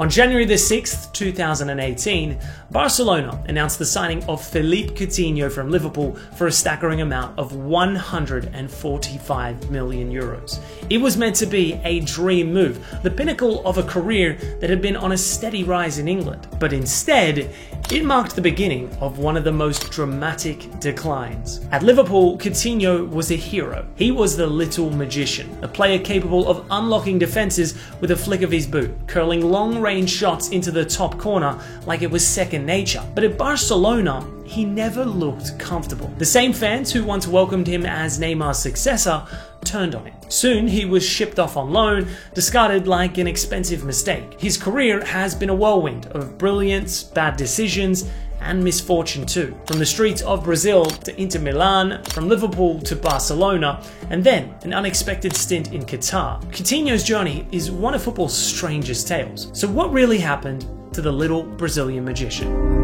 On January the 6th, 2018, Barcelona announced the signing of Philippe Coutinho from Liverpool for a staggering amount of €145 million. It was meant to be a dream move, the pinnacle of a career that had been on a steady rise in England. But instead, it marked the beginning of one of the most dramatic declines. At Liverpool, Coutinho was a hero. He was the little magician, a player capable of unlocking defenses with a flick of his boot, curling long-range shots into the top corner like it was second nature. But at Barcelona, he never looked comfortable. The same fans who once welcomed him as Neymar's successor turned on him. Soon he was shipped off on loan, discarded like an expensive mistake. His career has been a whirlwind of brilliance, bad decisions, and misfortune too. From the streets of Brazil to Inter Milan, from Liverpool to Barcelona, and then an unexpected stint in Qatar. Coutinho's journey is one of football's strangest tales. So what really happened to the little Brazilian magician?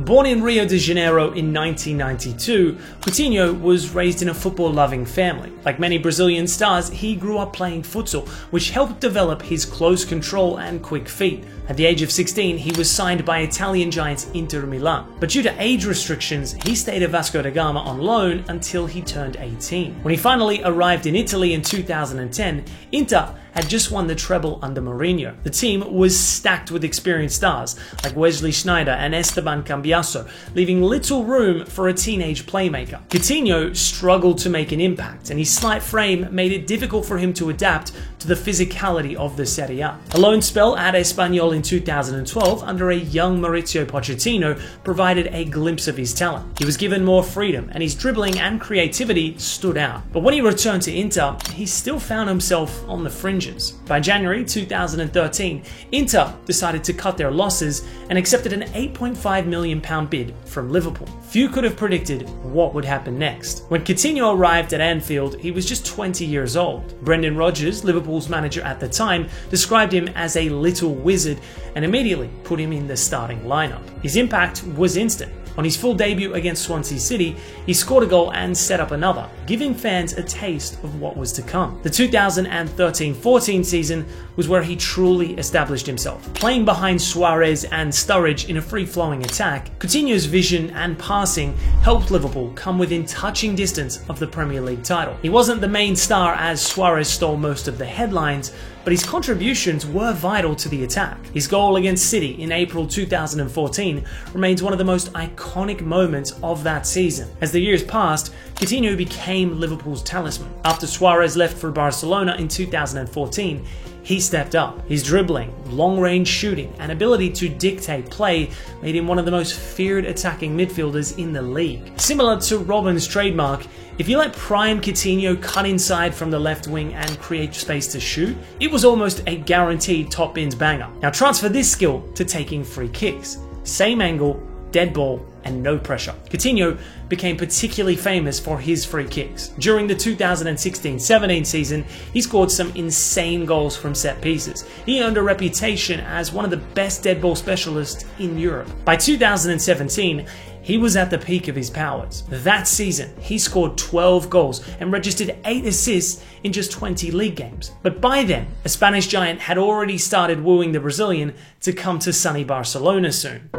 Born in Rio de Janeiro in 1992, Coutinho was raised in a football-loving family. Like many Brazilian stars, he grew up playing futsal, which helped develop his close control and quick feet. At the age of 16, he was signed by Italian giants Inter Milan. But due to age restrictions, he stayed at Vasco da Gama on loan until he turned 18. When he finally arrived in Italy in 2010, Inter had just won the treble under Mourinho. The team was stacked with experienced stars like Wesley Sneijder and Esteban Cambiasso, leaving little room for a teenage playmaker. Coutinho struggled to make an impact, and his slight frame made it difficult for him to adapt to the physicality of the Serie A. A loan spell at Espanyol in 2012 under a young Mauricio Pochettino provided a glimpse of his talent. He was given more freedom, and his dribbling and creativity stood out. But when he returned to Inter, he still found himself on the fringes. By January 2013, Inter decided to cut their losses and accepted an £8.5 million bid from Liverpool. Few could have predicted what would happen next. When Coutinho arrived at Anfield, he was just 20 years old. Brendan Rodgers, Liverpool's manager at the time, described him as a little wizard and immediately put him in the starting lineup. His impact was instant. On his full debut against Swansea City, he scored a goal and set up another, giving fans a taste of what was to come. The 2013-14 season was where he truly established himself. Playing behind Suarez and Sturridge in a free-flowing attack, Coutinho's vision and passing helped Liverpool come within touching distance of the Premier League title. He wasn't the main star as Suarez stole most of the headlines, but his contributions were vital to the attack. His goal against City in April 2014 remains one of the most iconic moments of that season. As the years passed, Coutinho became Liverpool's talisman. After Suarez left for Barcelona in 2014, he stepped up. His dribbling, long-range shooting, and ability to dictate play made him one of the most feared attacking midfielders in the league. Similar to Robben's trademark, if you let prime Coutinho cut inside from the left wing and create space to shoot, it was almost a guaranteed top bins banger. Now transfer this skill to taking free kicks. Same angle, dead ball, and no pressure. Coutinho became particularly famous for his free kicks. During the 2016-17 season, he scored some insane goals from set pieces. He earned a reputation as one of the best dead ball specialists in Europe. By 2017, he was at the peak of his powers. That season, he scored 12 goals and registered 8 assists in just 20 league games. But by then, a Spanish giant had already started wooing the Brazilian to come to sunny Barcelona soon.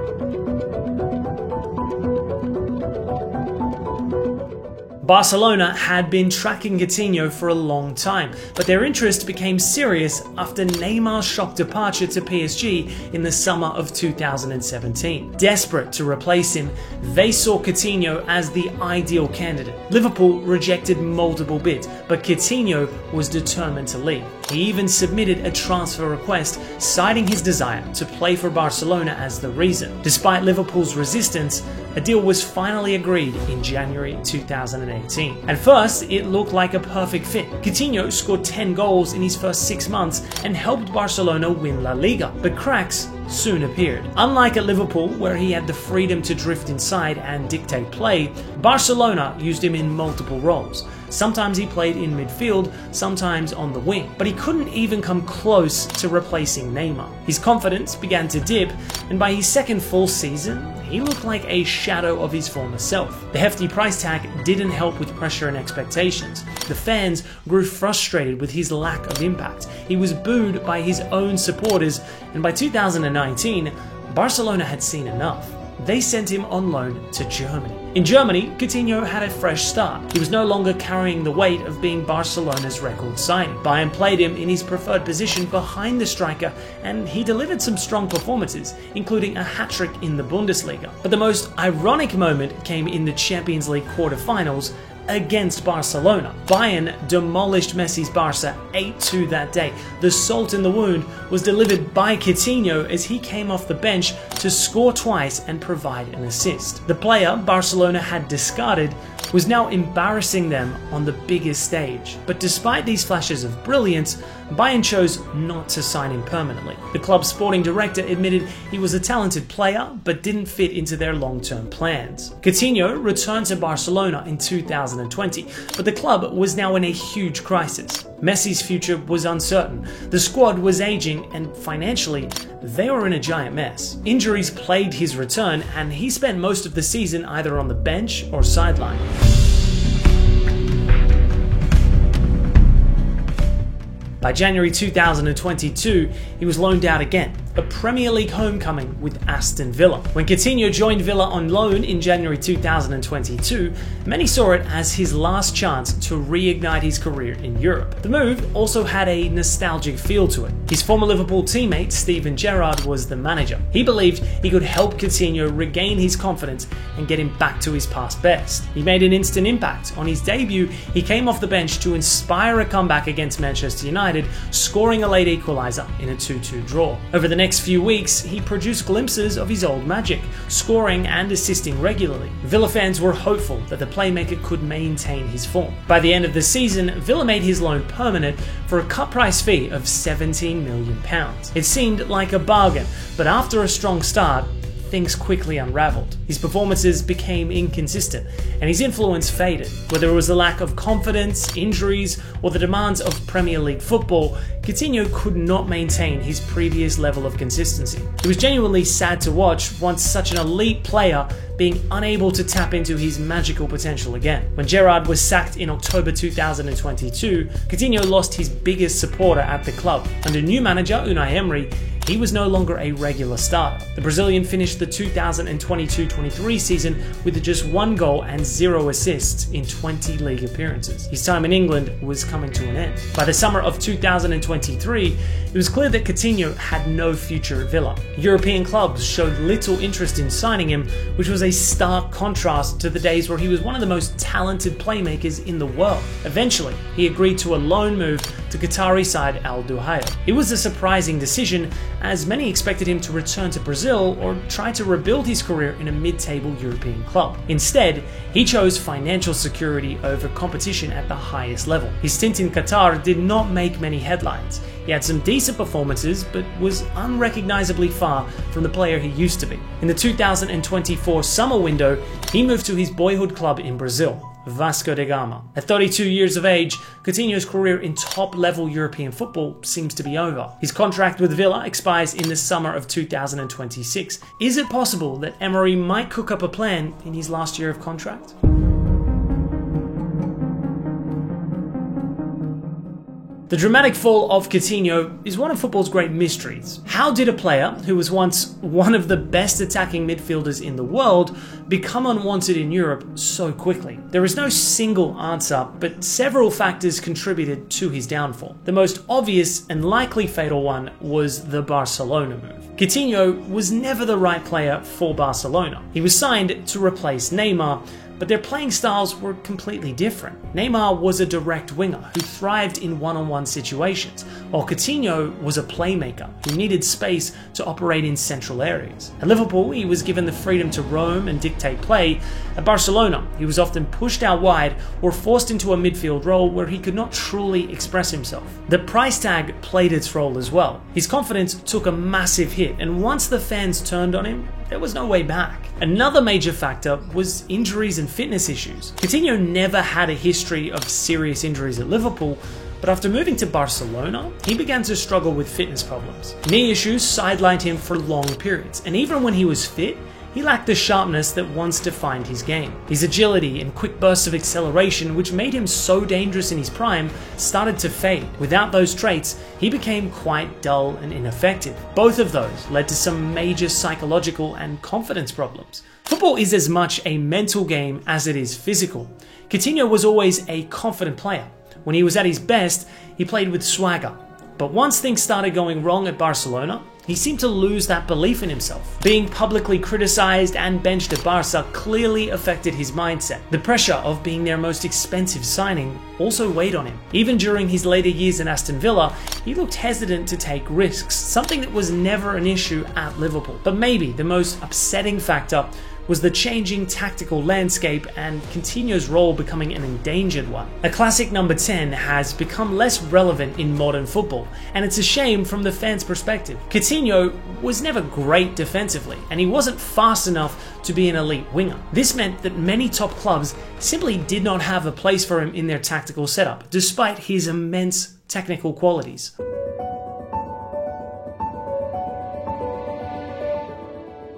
Barcelona had been tracking Coutinho for a long time, but their interest became serious after Neymar's shock departure to PSG in the summer of 2017. Desperate to replace him, they saw Coutinho as the ideal candidate. Liverpool rejected multiple bids, but Coutinho was determined to leave. He even submitted a transfer request, citing his desire to play for Barcelona as the reason. Despite Liverpool's resistance, a deal was finally agreed in January 2018. At first, it looked like a perfect fit. Coutinho scored 10 goals in his first 6 months and helped Barcelona win La Liga. But cracks soon appeared. Unlike at Liverpool, where he had the freedom to drift inside and dictate play, Barcelona used him in multiple roles. Sometimes he played in midfield, sometimes on the wing, but he couldn't even come close to replacing Neymar. His confidence began to dip, and by his second full season, he looked like a shadow of his former self. The hefty price tag didn't help with pressure and expectations. The fans grew frustrated with his lack of impact. He was booed by his own supporters, and by 2019, Barcelona had seen enough. They sent him on loan to Germany. In Germany, Coutinho had a fresh start. He was no longer carrying the weight of being Barcelona's record signing. Bayern played him in his preferred position behind the striker, and he delivered some strong performances, including a hat-trick in the Bundesliga. But the most ironic moment came in the Champions League quarter-finals against Barcelona. Bayern demolished Messi's Barca 8-2 that day. The salt in the wound was delivered by Coutinho as he came off the bench to score twice and provide an assist. The player Barcelona had discarded was now embarrassing them on the biggest stage. But despite these flashes of brilliance, Bayern chose not to sign him permanently. The club's sporting director admitted he was a talented player, but didn't fit into their long-term plans. Coutinho returned to Barcelona in 2020, but the club was now in a huge crisis. Messi's future was uncertain, the squad was aging, and financially, they were in a giant mess. Injuries plagued his return, and he spent most of the season either on the bench or sideline. By January 2022, he was loaned out again, a Premier League homecoming with Aston Villa. When Coutinho joined Villa on loan in January 2022, many saw it as his last chance to reignite his career in Europe. The move also had a nostalgic feel to it. His former Liverpool teammate Steven Gerrard was the manager. He believed he could help Coutinho regain his confidence and get him back to his past best. He made an instant impact. On his debut, he came off the bench to inspire a comeback against Manchester United, scoring a late equaliser in a 2-2 draw. Over the next few weeks, he produced glimpses of his old magic, scoring and assisting regularly. Villa fans were hopeful that the playmaker could maintain his form. By the end of the season, Villa made his loan permanent for a cut price fee of £17 million. It seemed like a bargain, but after a strong start, things quickly unraveled. His performances became inconsistent, and his influence faded. Whether it was the lack of confidence, injuries, or the demands of Premier League football, Coutinho could not maintain his previous level of consistency. It was genuinely sad to watch once such an elite player being unable to tap into his magical potential again. When Gerrard was sacked in October 2022, Coutinho lost his biggest supporter at the club. Under new manager Unai Emery, he was no longer a regular starter. The Brazilian finished the 2022-23 season with just 1 goal and 0 assists in 20 league appearances. His time in England was coming to an end. By the summer of 2023, it was clear that Coutinho had no future at Villa. European clubs showed little interest in signing him, which was a stark contrast to the days where he was one of the most talented playmakers in the world. Eventually, he agreed to a loan move to Qatari side Al Duhail. It was a surprising decision, as many expected him to return to Brazil or try to rebuild his career in a mid-table European club. Instead, he chose financial security over competition at the highest level. His stint in Qatar did not make many headlines. He had some decent performances, but was unrecognizably far from the player he used to be. In the 2024 summer window, he moved to his boyhood club in Brazil, Vasco da Gama. At 32 years of age, Coutinho's career in top-level European football seems to be over. His contract with Villa expires in the summer of 2026. Is it possible that Emery might cook up a plan in his last year of contract? The dramatic fall of Coutinho is one of football's great mysteries. How did a player who was once one of the best attacking midfielders in the world become unwanted in Europe so quickly? There is no single answer, but several factors contributed to his downfall. The most obvious and likely fatal one was the Barcelona move. Coutinho was never the right player for Barcelona. He was signed to replace Neymar, but their playing styles were completely different. Neymar was a direct winger who thrived in one-on-one situations, while Coutinho was a playmaker who needed space to operate in central areas. At Liverpool, he was given the freedom to roam and dictate play. At Barcelona, he was often pushed out wide or forced into a midfield role where he could not truly express himself. The price tag played its role as well. His confidence took a massive hit, and once the fans turned on him, there was no way back. Another major factor was injuries and fitness issues. Coutinho never had a history of serious injuries at Liverpool, but after moving to Barcelona, he began to struggle with fitness problems. Knee issues sidelined him for long periods, and even when he was fit, he lacked the sharpness that once defined his game. His agility and quick bursts of acceleration, which made him so dangerous in his prime, started to fade. Without those traits, he became quite dull and ineffective. Both of those led to some major psychological and confidence problems. Football is as much a mental game as it is physical. Coutinho was always a confident player. When he was at his best, he played with swagger. But once things started going wrong at Barcelona, he seemed to lose that belief in himself. Being publicly criticized and benched at Barca clearly affected his mindset. The pressure of being their most expensive signing also weighed on him. Even during his later years in Aston Villa, he looked hesitant to take risks, something that was never an issue at Liverpool. But maybe the most upsetting factor was the changing tactical landscape and Coutinho's role becoming an endangered one. A classic number 10 has become less relevant in modern football, and it's a shame from the fans' perspective. Coutinho was never great defensively, and he wasn't fast enough to be an elite winger. This meant that many top clubs simply did not have a place for him in their tactical setup, despite his immense technical qualities.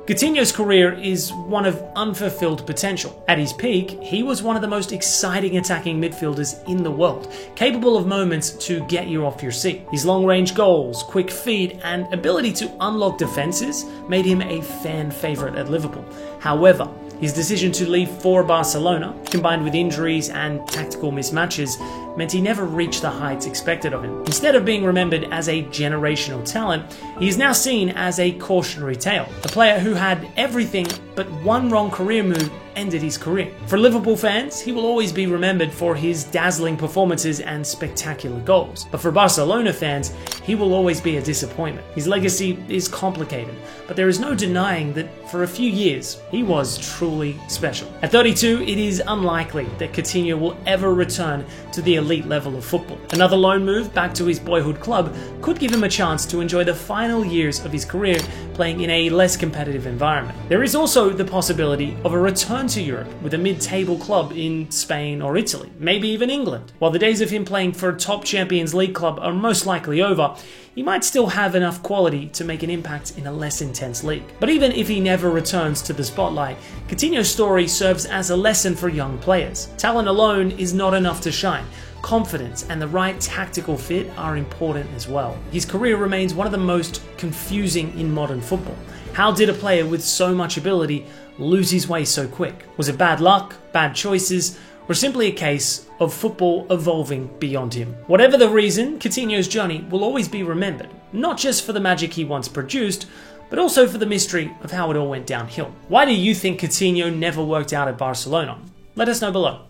Coutinho's career is one of unfulfilled potential. At his peak, he was one of the most exciting attacking midfielders in the world, capable of moments to get you off your seat. His long-range goals, quick feet, and ability to unlock defenses made him a fan favourite at Liverpool. However, his decision to leave for Barcelona, combined with injuries and tactical mismatches, meant he never reached the heights expected of him. Instead of being remembered as a generational talent, he is now seen as a cautionary tale. A player who had everything but one wrong career move ended his career. For Liverpool fans, he will always be remembered for his dazzling performances and spectacular goals. But for Barcelona fans, he will always be a disappointment. His legacy is complicated, but there is no denying that for a few years, he was truly special. At 32, it is unlikely that Coutinho will ever return to the elite level of football. Another loan move back to his boyhood club could give him a chance to enjoy the final years of his career playing in a less competitive environment. There is also the possibility of a return to Europe with a mid-table club in Spain or Italy, maybe even England. While the days of him playing for a top Champions League club are most likely over, he might still have enough quality to make an impact in a less intense league. But even if he never returns to the spotlight, Coutinho's story serves as a lesson for young players. Talent alone is not enough to shine. Confidence and the right tactical fit are important as well. His career remains one of the most confusing in modern football. How did a player with so much ability lose his way so quick? Was it bad luck, bad choices, or simply a case of football evolving beyond him? Whatever the reason, Coutinho's journey will always be remembered, not just for the magic he once produced, but also for the mystery of how it all went downhill. Why do you think Coutinho never worked out at Barcelona? Let us know below.